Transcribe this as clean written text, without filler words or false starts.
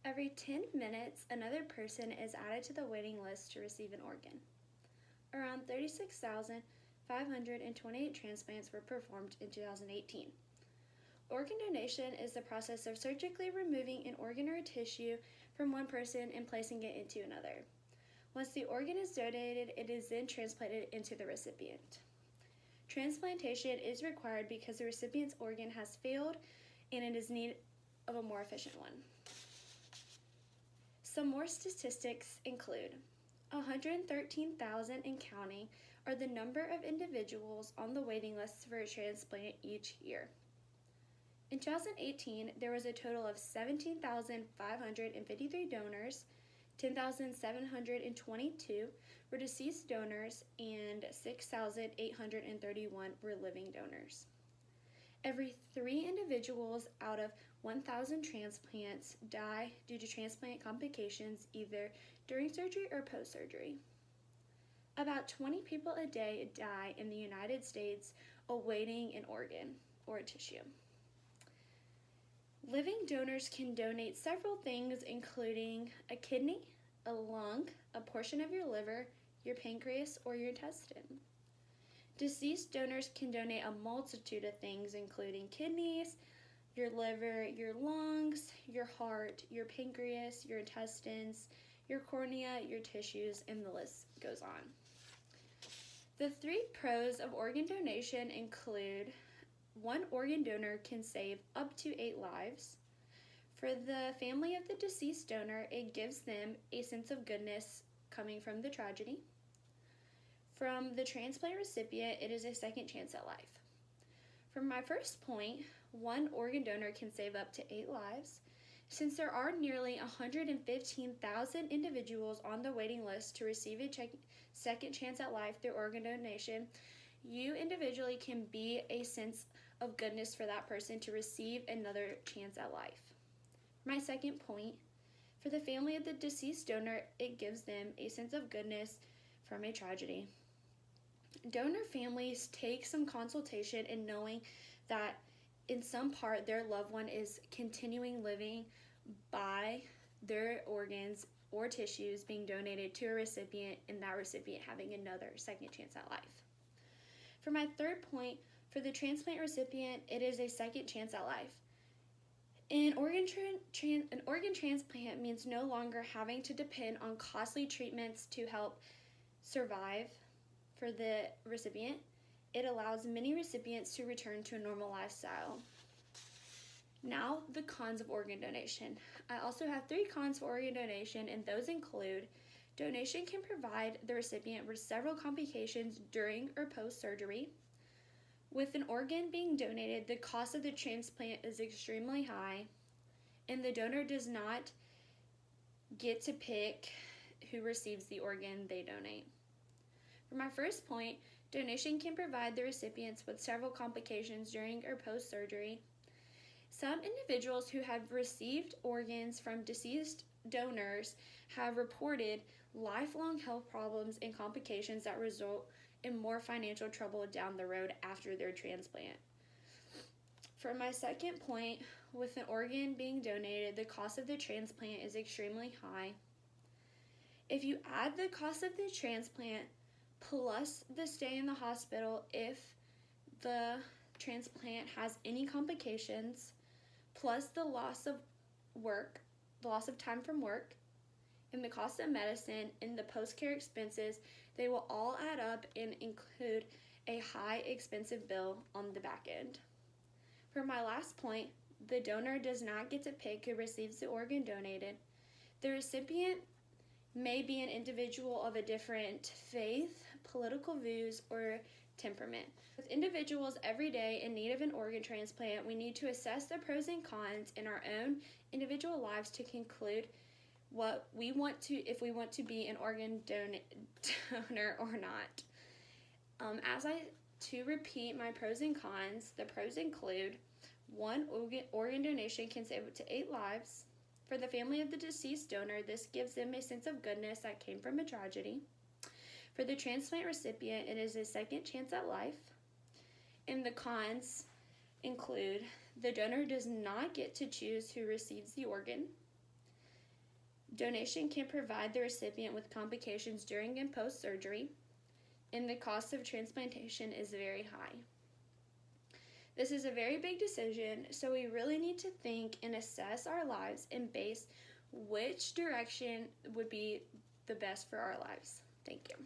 Every 10 minutes, another person is added to the waiting list to receive an organ. Around 36,528 transplants were performed in 2018. Organ donation is the process of surgically removing an organ or a tissue from one person and placing it into another. Once the organ is donated, it is then transplanted into the recipient. Transplantation is required because the recipient's organ has failed and it is in need of a more efficient one. Some more statistics include 113,000 and counting are the number of individuals on the waiting list for a transplant each year. In 2018, there was a total of 17,553 donors, 10,722 were deceased donors, and 6,831 were living donors. Every 3 individuals out of 1,000 transplants die due to transplant complications either during surgery or post-surgery. About 20 people a day die in the United States awaiting an organ or a tissue. Living donors can donate several things, including a kidney, a lung, a portion of your liver, your pancreas, or your intestine. Deceased donors can donate a multitude of things, including kidneys, your liver, your lungs, your heart, your pancreas, your intestines, your cornea, your tissues, and the list goes on. The 3 pros of organ donation include: one organ donor can save up to 8 lives. For the family of the deceased donor, it gives them a sense of goodness coming from the tragedy. From the transplant recipient, it is a second chance at life. For my first point, one organ donor can save up to 8 lives. Since there are nearly 115,000 individuals on the waiting list to receive a second chance at life through organ donation, you individually can be a sense of goodness for that person to receive another chance at life. My second point, for the family of the deceased donor, it gives them a sense of goodness from a tragedy. Donor families take some consultation in knowing that in some part their loved one is continuing living by their organs or tissues being donated to a recipient and that recipient having another second chance at life. For my third point, for the transplant recipient, it is a second chance at life. An organ transplant means no longer having to depend on costly treatments to help survive for the recipient. It allows many recipients to return to a normal lifestyle. Now, the cons of organ donation. I also have 3 cons for organ donation, and those include: donation can provide the recipient with several complications during or post-surgery. With an organ being donated, the cost of the transplant is extremely high, and the donor does not get to pick who receives the organ they donate. For my first point, donation can provide the recipients with several complications during or post-surgery. Some individuals who have received organs from deceased donors have reported lifelong health problems and complications that result in more financial trouble down the road after their transplant. For my second point, with an organ being donated, the cost of the transplant is extremely high. If you add the cost of the transplant plus the stay in the hospital if the transplant has any complications, plus the loss of work, the loss of time from work, and the cost of medicine and the post-care expenses, they will all add up and include a high expensive bill on the back end. For my last point, the donor does not get to pick who receives the organ donated. The recipient may be an individual of a different faith, political views, or temperament. With individuals every day in need of an organ transplant, we need to assess the pros and cons in our own individual lives to conclude what we want to, if we want to be an organ donor or not. To repeat my pros and cons, the pros include: one, organ donation can save up to 8 lives. For the family of the deceased donor, this gives them a sense of goodness that came from a tragedy. For the transplant recipient, it is a second chance at life. And the cons include: the donor does not get to choose who receives the organ. Donation can provide the recipient with complications during and post surgery, and the cost of transplantation is very high. This is a very big decision, so we really need to think and assess our lives and base which direction would be the best for our lives. Thank you.